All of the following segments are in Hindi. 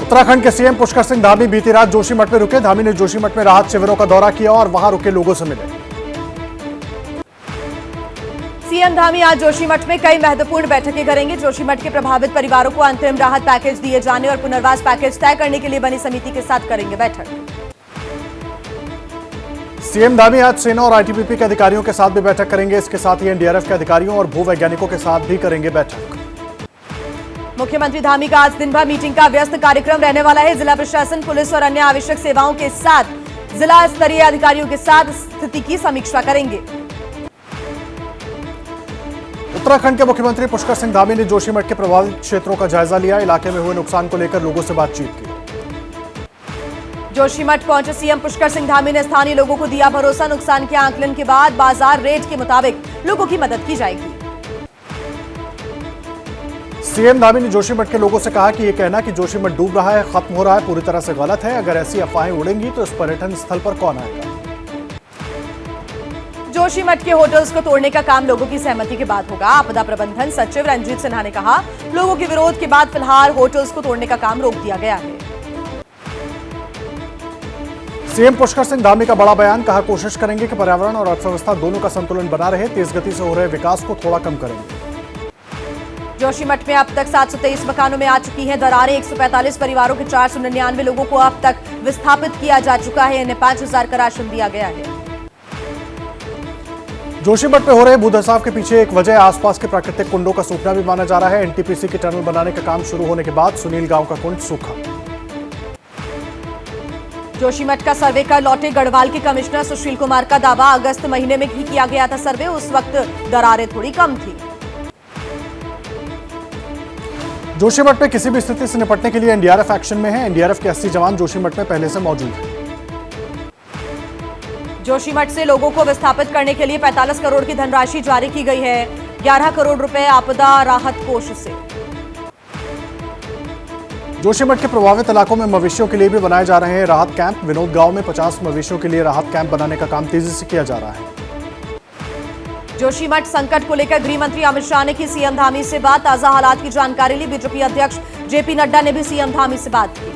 उत्तराखंड के सीएम पुष्कर सिंह धामी बीती रात जोशीमठ में रुके। धामी ने जोशीमठ में राहत शिविरों का दौरा किया और वहां रुके लोगों से मिले। सीएम धामी आज जोशीमठ में कई महत्वपूर्ण बैठकें करेंगे। जोशीमठ के प्रभावित परिवारों को अंतरिम राहत पैकेज दिए जाने और पुनर्वास पैकेज तय करने के लिए बनी समिति के साथ करेंगे बैठक। सीएम धामी आज सेना और आईटीबीपी के अधिकारियों के साथ भी बैठक करेंगे। इसके साथ ही एनडीआरएफ के अधिकारियों और भूवैज्ञानिकों के साथ भी करेंगे बैठक। मुख्यमंत्री धामी का आज दिन भर मीटिंग का व्यस्त कार्यक्रम रहने वाला है। जिला प्रशासन, पुलिस और अन्य आवश्यक सेवाओं के साथ जिला स्तरीय अधिकारियों के साथ स्थिति की समीक्षा करेंगे। उत्तराखंड के मुख्यमंत्री पुष्कर सिंह धामी ने जोशीमठ के प्रभावित क्षेत्रों का जायजा लिया। इलाके में हुए नुकसान को लेकर लोगों से बातचीत की। जोशीमठ पहुंचे सीएम पुष्कर सिंह धामी ने स्थानीय लोगों को दिया भरोसा। नुकसान के आकलन के बाद बाजार रेट के मुताबिक लोगों की मदद की जाएगी। सीएम धामी ने जोशीमठ के लोगों से कहा कि यह कहना कि जोशीमठ डूब रहा है, खत्म हो रहा है, पूरी तरह से गलत है। अगर ऐसी अफवाहें उड़ेंगी तो इस पर्यटन स्थल पर कौन आएगा। जोशीमठ के होटल्स को तोड़ने का काम लोगों की सहमति के बाद होगा। आपदा प्रबंधन सचिव रंजीत सिन्हा ने कहा, लोगों के विरोध के बाद फिलहाल होटल्स को तोड़ने का काम रोक दिया गया है। सीएम पुष्कर सिंह धामी का बड़ा बयान, कहा कोशिश करेंगे कि पर्यावरण और अर्थव्यवस्था दोनों का संतुलन बना रहे। तेज गति से हो रहे विकास को थोड़ा कम करेंगे। जोशीमठ में अब तक 723 मकानों में आ चुकी हैं दरारें। 145 परिवारों के 499 लोगों को अब तक विस्थापित किया जा चुका है। इन्हें 5000 का राशन दिया गया है। जोशीमठ में हो रहे भूधसाव के पीछे एक वजह आसपास के प्राकृतिक कुंडों का सूखना भी माना जा रहा है। एनटीपीसी की टनल बनाने का काम शुरू होने के बाद सुनील गांव का कुंड सूखा। जोशीमठ का सर्वे कर लौटे गढ़वाल के कमिश्नर सुशील कुमार का दावा, अगस्त महीने में ही किया गया था सर्वे। उस वक्त दरारें थोड़ी कम थी। जोशीमठ में किसी भी स्थिति से निपटने के लिए एनडीआरएफ एक्शन में है। एनडीआरएफ के 80 जवान जोशीमठ में पहले से मौजूद हैं। जोशीमठ से लोगों को विस्थापित करने के लिए 45 करोड़ की धनराशि जारी की गई है। 11 करोड़ रुपए आपदा राहत कोष से। जोशीमठ के प्रभावित इलाकों में मवेशियों के लिए भी बनाए जा रहे हैं राहत कैंप। विनोद गांव में 50 मवेशियों के लिए राहत कैंप बनाने का काम तेजी से किया जा रहा है। जोशीमठ संकट को लेकर गृह मंत्री अमित शाह ने की सीएम धामी से बात। ताजा हालात की जानकारी ली। बीजेपी अध्यक्ष जेपी नड्डा ने भी सीएम धामी से बात की।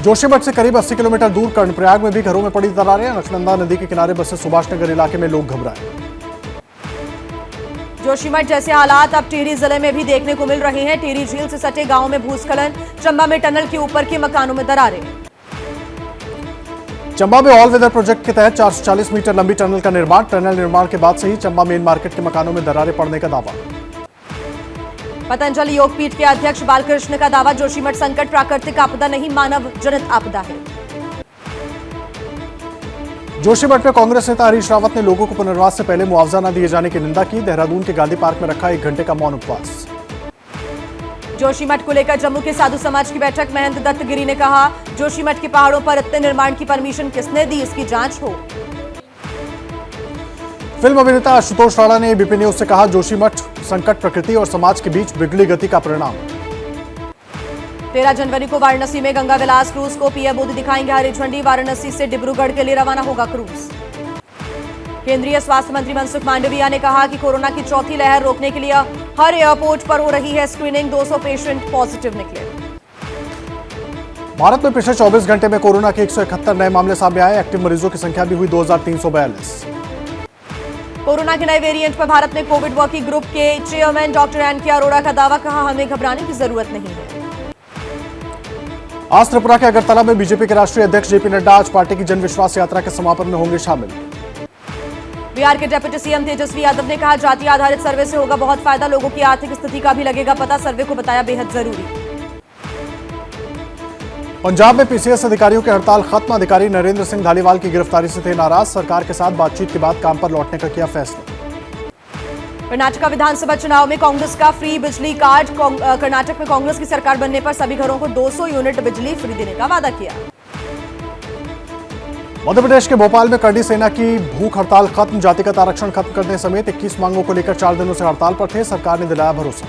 जोशीमठ से करीब 80 किलोमीटर दूर कर्णप्रयाग में भी घरों में पड़ी दरारें। अलकनंदा नदी के किनारे बसे सुभाष नगर इलाके में लोग घबराए। जोशीमठ जैसे हालात अब टिहरी जिले में भी देखने को मिल रहे हैं। टिहरी झील से सटे गांव में भूस्खलन। चंबा में टनल के ऊपर के मकानों में दरारें। चंबा में ऑल वेदर प्रोजेक्ट के तहत 440 मीटर लंबी टनल का निर्माण। टनल निर्माण के बाद से ही चंबा मेन मार्केट के मकानों में दरारें पड़ने का दावा। पतंजलि योगपीठ के अध्यक्ष बालकृष्ण का दावा, जोशीमठ संकट प्राकृतिक आपदा नहीं, मानव जनित आपदा है। जोशीमठ में कांग्रेस नेता हरीश रावत ने लोगों को पुनर्वास से पहले मुआवजा न दिए जाने की निंदा की। देहरादून के गांधी पार्क में रखा 1 घंटे का मौन उपवास। जोशीमठ को लेकर जम्मू के साधु समाज की बैठक। महंत दत्तगिरी ने कहा, जोशीमठ के पहाड़ों पर इतने निर्माण की परमिशन किसने दी, इसकी जांच हो। फिल्म अभिनेता आशुतोष राणा ने बीपी न्यूज से कहा, जोशीमठ संकट प्रकृति और समाज के बीच बिगड़ी गति का परिणाम। 13 जनवरी को वाराणसी में गंगा विलास क्रूज को पीएम मोदी दिखाएंगे हरी झंडी। वाराणसी से डिब्रूगढ़ के लिए रवाना होगा क्रूज। केंद्रीय स्वास्थ्य मंत्री मनसुख मांडविया ने कहा कि कोरोना की चौथी लहर रोकने के लिए हर एयरपोर्ट पर हो रही है स्क्रीनिंग। 200 पेशेंट पॉजिटिव निकले। भारत में पिछले 24 घंटे में कोरोना के 171 नए मामले सामने आए। एक्टिव मरीजों की संख्या भी हुई 2342। कोरोना के नए वेरिएंट पर भारत में कोविड वर्किंग ग्रुप के चेयरमैन डॉक्टर एन.के. अरोड़ा का दावा, कहा हमें घबराने की जरूरत नहीं है। आज त्रिपुरा के अगरतला में बीजेपी के राष्ट्रीय अध्यक्ष जेपी नड्डा आज पार्टी की जन विश्वास यात्रा के समापन में होंगे शामिल। बिहार के डिप्टी सीएम तेजस्वी यादव ने कहा, जाति आधारित सर्वे से होगा बहुत फायदा। लोगों की आर्थिक स्थिति का भी लगेगा पता। सर्वे को बताया बेहद जरूरी। पंजाब में पीसीएस अधिकारियों की हड़ताल खत्म। अधिकारी नरेंद्र सिंह धालीवाल की गिरफ्तारी से थे नाराज। सरकार के साथ बातचीत के बाद काम पर लौटने का किया फैसला। कर्नाटक विधानसभा चुनाव में कांग्रेस का फ्री बिजली कार्ड। कर्नाटक में कांग्रेस की सरकार बनने पर सभी घरों को 200 यूनिट बिजली फ्री देने का वादा किया। मध्य प्रदेश के भोपाल में करडी सेना की भूख हड़ताल खत्म। जातिगत आरक्षण खत्म करने समेत 21 मांगों को लेकर 4 दिनों से हड़ताल पर थे। सरकार ने दिलाया भरोसा।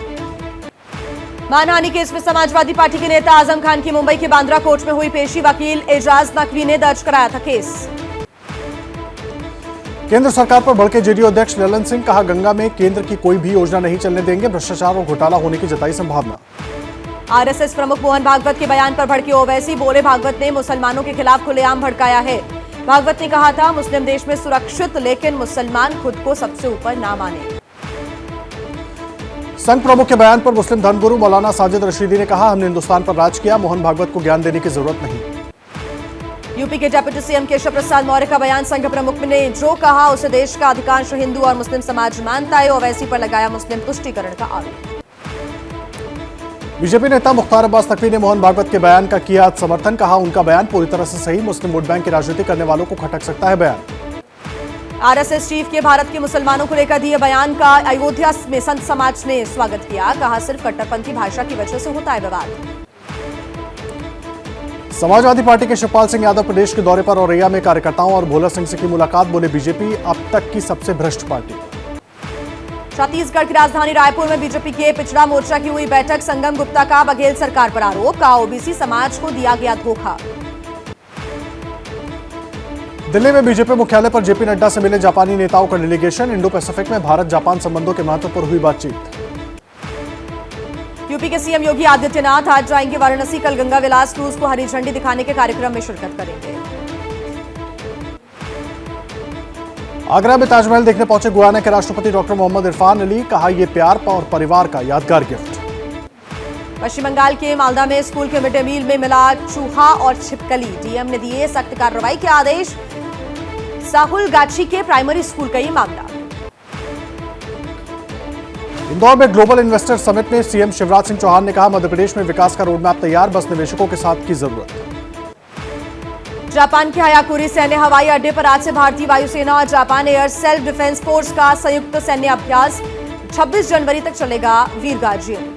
मानहानि केस में समाजवादी पार्टी के नेता आजम खान की मुंबई के बांद्रा कोर्ट में हुई पेशी। वकील एजाज नकवी ने दर्ज कराया था केस। केंद्र सरकार पर भड़के जेडीयू अध्यक्ष ललन सिंह, कहा गंगा में केंद्र की कोई भी योजना नहीं चलने देंगे। भ्रष्टाचार और घोटाला होने की जताई संभावना। आरएसएस प्रमुख मोहन भागवत के बयान पर भड़के ओवैसी, बोले भागवत ने मुसलमानों के खिलाफ खुलेआम भड़काया है। भागवत ने कहा था मुस्लिम देश में सुरक्षित, लेकिन मुसलमान खुद को सबसे ऊपर ना माने। संघ प्रमुख के बयान पर मुस्लिम धर्मगुरु मौलाना साजिद रशीदी ने कहा, हमने हिंदुस्तान पर राज किया, मोहन भागवत को ज्ञान देने की जरूरत नहीं। यूपी के डिप्टी सीएम केशव प्रसाद मौर्य का बयान, संघ प्रमुख ने जो कहा उसे देश का अधिकांश हिंदू और मुस्लिम समाज मानता है। ओवैसी पर लगाया मुस्लिम तुष्टीकरण का आरोप। बीजेपी नेता मुख्तार अब्बास नकवी ने मोहन भागवत के बयान का किया समर्थन, कहा उनका बयान पूरी तरह से सही, मुस्लिम वोट बैंक की राजनीति करने वालों को खटक सकता है बयान। आरएसएस चीफ के भारत के मुसलमानों को लेकर दिए बयान का अयोध्या में संत समाज ने स्वागत किया, कहा सिर्फ कट्टरपंथी भाषा की वजह से होता है विवाद। समाजवादी पार्टी के शिवपाल सिंह यादव प्रदेश के दौरे पर औरैया में कार्यकर्ताओं और भोला सिंह से की मुलाकात, बोले बीजेपी अब तक की सबसे भ्रष्ट पार्टी। छत्तीसगढ़ की राजधानी रायपुर में बीजेपी के पिछड़ा मोर्चा की हुई बैठक, संगम गुप्ता का बघेल सरकार पर आरोप, कहा ओबीसी समाज को दिया गया धोखा। दिल्ली में बीजेपी मुख्यालय पर जेपी नड्डा से मिले जापानी नेताओं का डेलीगेशन, इंडो पैसिफिक में भारत जापान संबंधों के महत्व पर हुई बातचीत। यूपी के सीएम योगी आदित्यनाथ आज जाएंगे वाराणसी, कल गंगा विलास क्रूज को हरी झंडी दिखाने के कार्यक्रम में शिरकत करेंगे। आगरा में ताजमहल देखने पहुंचे गुयाना के राष्ट्रपति डॉक्टर मोहम्मद इरफान अली, कहा यह प्यार और परिवार का यादगार गिफ्ट। पश्चिम बंगाल के मालदा में स्कूल के मिड डे मील में मिला चूहा और छिपकली, डीएम ने दिए सख्त कार्रवाई के आदेश। साहुलगाछी के प्राइमरी स्कूल का ये मामला। इंदौर में ग्लोबल इन्वेस्टर समिट में सीएम शिवराज सिंह चौहान ने कहा, मध्य प्रदेश में विकास का रोडमैप तैयार, बस निवेशकों के साथ की जरूरत। जापान के हयाकुरी सैन्य हवाई अड्डे पर आज से भारतीय वायुसेना और Japan air self defence force का संयुक्त सैन्य अभ्यास, 26 जनवरी तक चलेगा वीर गार्जियन।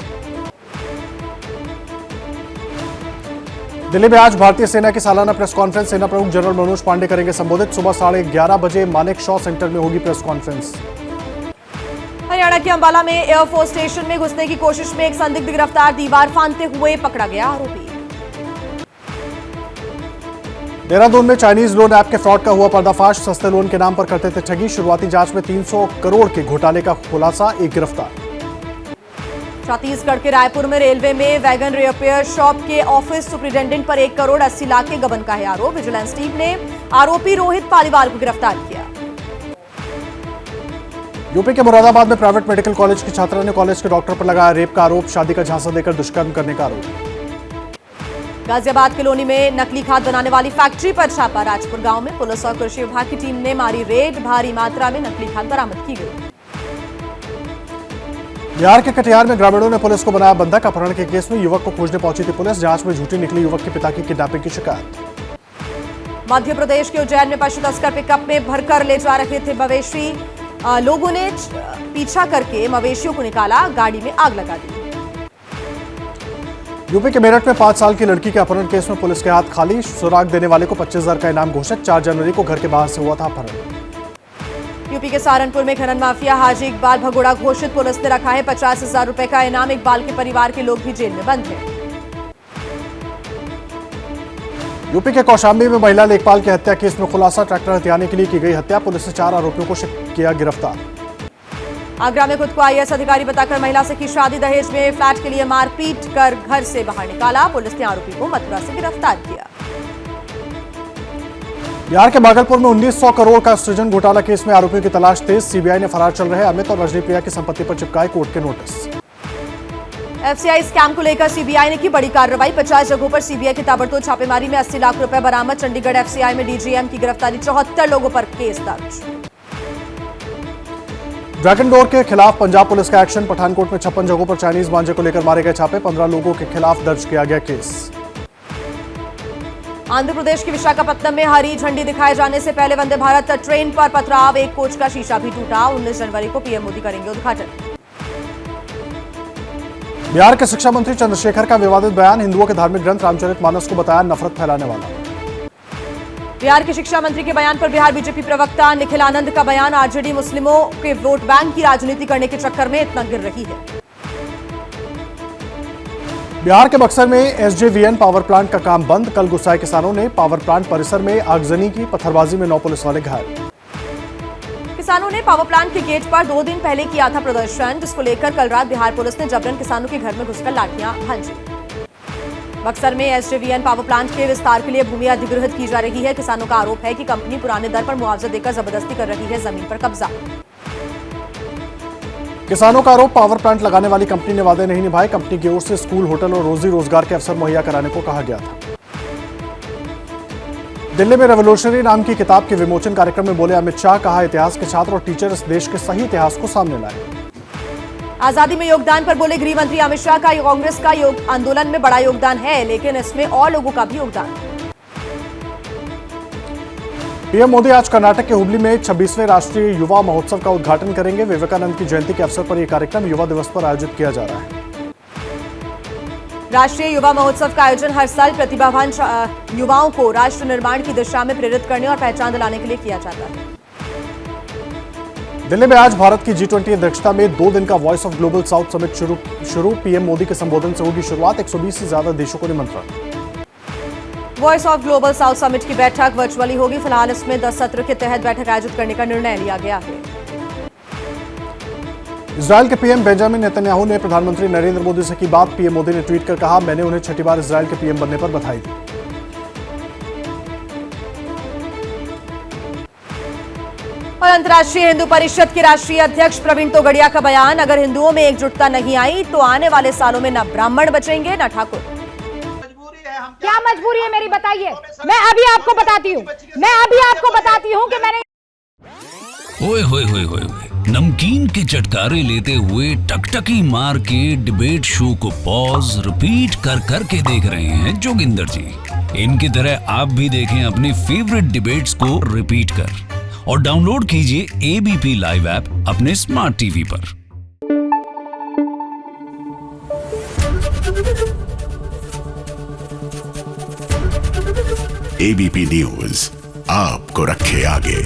दिल्ली में आज भारतीय सेना की सालाना प्रेस कॉन्फ्रेंस, सेना प्रमुख जनरल मनोज पांडे करेंगे संबोधित, सुबह 11:30 बजे मानेक शॉ सेंटर में होगी प्रेस कॉन्फ्रेंस। हरियाणा के अंबाला में एयरफोर्स स्टेशन में घुसने की कोशिश में एक संदिग्ध गिरफ्तार, दीवार फांदते हुए पकड़ा गया आरोपी। देहरादून में चाइनीज लोन ऐप के फ्रॉड का हुआ पर्दाफाश, सस्ते लोन के नाम पर करते थे ठगी, शुरुआती जांच में 300 करोड़ के घोटाले का खुलासा, एक गिरफ्तार। छत्तीसगढ़ के रायपुर में रेलवे में वैगन रिपेयर शॉप के ऑफिस सुपरिटेंडेंट पर 1 करोड़ 80 लाख के गबन का है आरोप, विजिलेंस टीम ने आरोपी रोहित पालीवाल को गिरफ्तार किया। यूपी के मुरादाबाद में प्राइवेट मेडिकल कॉलेज की छात्रा ने कॉलेज के डॉक्टर पर लगाया रेप का आरोप, शादी का झांसा देकर दुष्कर्म करने का आरोप। गाजियाबाद के लोनी में नकली खाद बनाने वाली फैक्ट्री पर छापा, राजपुर गांव में पुलिस और कृषि विभाग की टीम ने मारी रेड, भारी मात्रा में नकली खाद बरामद की गई। बिहार के कटिहार में ग्रामीणों ने पुलिस को बनाया बंधक, अपहरण के केस में युवक को खोजने पहुंची थी पुलिस, जांच में झूठी निकली युवक के पिता की किडनैपिंग की शिकायत। मध्य प्रदेश के उज्जैन में पशु तस्कर पिकअप में भरकर ले जा रहे थे मवेशी, लोगों ने पीछा करके मवेशियों को निकाला, गाड़ी में आग लगा दी। यूपी के मेरठ में 5 साल की लड़की के अपहरण केस में पुलिस के हाथ खाली, सुराग देने वाले को 25,000 का इनाम घोषित, 4 जनवरी को घर के बाहर से हुआ था अपहरण। यूपी के सहारनपुर में खनन माफिया हाजी इकबाल भगोड़ा घोषित, पुलिस ने रखा है 50,000 रुपए का इनाम, इकबाल के परिवार के लोग भी जेल में बंद हैं। यूपी के कौशाम्बी में महिला लेखपाल की हत्या केस में खुलासा, ट्रैक्टर हथियाने के लिए की गई हत्या, पुलिस ने 4 आरोपियों को किया गिरफ्तार। आगरा में खुद को आईएएस अधिकारी बताकर महिला से की शादी, दहेज में फ्लैट के लिए मारपीट कर घर से बाहर निकाला, पुलिस ने आरोपी को मथुरा से गिरफ्तार किया। बिहार के भागलपुर में 1900 करोड़ का सृजन घोटाला केस में आरोपियों की तलाश तेज, सीबीआई ने फरार चल रहे अमित और रजनी प्रिया की संपत्ति पर चिपकाए कोर्ट के नोटिस। एफसीआई स्कैम को लेकर सीबीआई ने की बड़ी कार्रवाई, 50 जगहों पर सीबीआई की ताबड़तोड़ छापेमारी में 80 लाख रुपए बरामद, चंडीगढ़ एफसीआई में डीजीएम की गिरफ्तारी, 74 लोगों पर केस दर्ज। ड्रैगन डोर के खिलाफ पंजाब पुलिस का एक्शन, पठानकोट में 56 जगहों पर चाइनीज मांझे को लेकर मारे गए छापे, 15 लोगों के खिलाफ दर्ज किया गया केस। आंध्र प्रदेश के विशाखापत्तनम में हरी झंडी दिखाए जाने से पहले वंदे भारत ट्रेन पर पथराव, एक कोच का शीशा भी टूटा, 19 जनवरी को पीएम मोदी करेंगे उद्घाटन। बिहार के शिक्षा मंत्री चंद्रशेखर का विवादित बयान, हिंदुओं के धार्मिक ग्रंथ रामचरितमानस को बताया नफरत फैलाने वाला। बिहार के शिक्षा मंत्री के बयान पर बिहार बीजेपी प्रवक्ता निखिल आनंद का बयान, आरजेडी मुस्लिमों के वोट बैंक की राजनीति करने के चक्कर में इतना गिर रही है। बिहार के बक्सर में एसजेवीएन पावर प्लांट का काम बंद, कल गुस्साए किसानों ने पावर प्लांट परिसर में आगजनी की, पत्थरबाजी में 9 पुलिस वाले घायल। किसानों ने पावर प्लांट के गेट पर 2 दिन पहले किया था प्रदर्शन, जिसको लेकर कल रात बिहार पुलिस ने जबरन किसानों के घर में घुसकर लाठियां भांजी। बक्सर में एसजेवीएन पावर प्लांट के विस्तार के लिए भूमि अधिग्रहित की जा रही है। किसानों का आरोप है कि कंपनी पुराने दर पर मुआवजा देकर जबरदस्ती कर रही है जमीन पर कब्जा। किसानों का आरोप, पावर प्लांट लगाने वाली कंपनी ने वादे नहीं निभाए। कंपनी की ओर से स्कूल, होटल और रोजी रोजगार के अवसर मुहैया कराने को कहा गया था। दिल्ली में रेवोल्यूशनरी नाम की किताब के विमोचन कार्यक्रम में बोले अमित शाह, कहा इतिहास के छात्र और टीचर इस देश के सही इतिहास को सामने लाए। आजादी में योगदान पर बोले गृह मंत्री अमित शाह, का कांग्रेस का आंदोलन में बड़ा योगदान है, लेकिन इसमें और लोगों का भी योगदान है। पीएम मोदी आज कर्नाटक के हुबली में 26वें राष्ट्रीय युवा महोत्सव का उद्घाटन करेंगे। विवेकानंद की जयंती के अवसर पर यह कार्यक्रम युवा दिवस पर आयोजित किया जा रहा है। राष्ट्रीय युवा महोत्सव का आयोजन हर साल प्रतिभावान युवाओं को राष्ट्र निर्माण की दिशा में प्रेरित करने और पहचान दिलाने के लिए किया जाता है। दिल्ली में आज भारत की G20 अध्यक्षता में 2 दिन का voice of global south summit शुरू। पीएम मोदी के संबोधन से होगी शुरुआत। 120 से ज्यादा देशों को निमंत्रण। Voice of global south summit की बैठक वर्चुअली होगी। फिलहाल इसमें 10 सत्र के तहत बैठक आयोजित करने का निर्णय लिया गया है। इजरायल के पीएम बेंजामिन नेतन्याहू ने प्रधानमंत्री नरेंद्र मोदी से की बात। पीएम मोदी ने ट्वीट कर कहा, मैंने उन्हें 6ठी बार इजरायल के पीएम बनने पर बधाई दी। और अंतर्राष्ट्रीय हिंदू परिषद के राष्ट्रीय अध्यक्ष प्रवीण तोगड़िया का बयान, अगर हिंदुओं में एकजुटता नहीं आई तो आने वाले सालों में न ब्राह्मण बचेंगे न ठाकुर। क्या मजबूरी है मेरी, बताइए। मैं अभी आपको बताती हूँ कि मैंने ओए होए होए होए नमकीन के चटकारे लेते हुए टकटकी मार के डिबेट शो को पॉज रिपीट कर करके देख रहे हैं जोगिंदर जी। इनकी तरह आप भी देखें अपने फेवरेट डिबेट्स को रिपीट कर और डाउनलोड कीजिए एबीपी लाइव ऐप अपने स्मार्ट टीवी पर। एबीपी न्यूज आपको रखे आगे।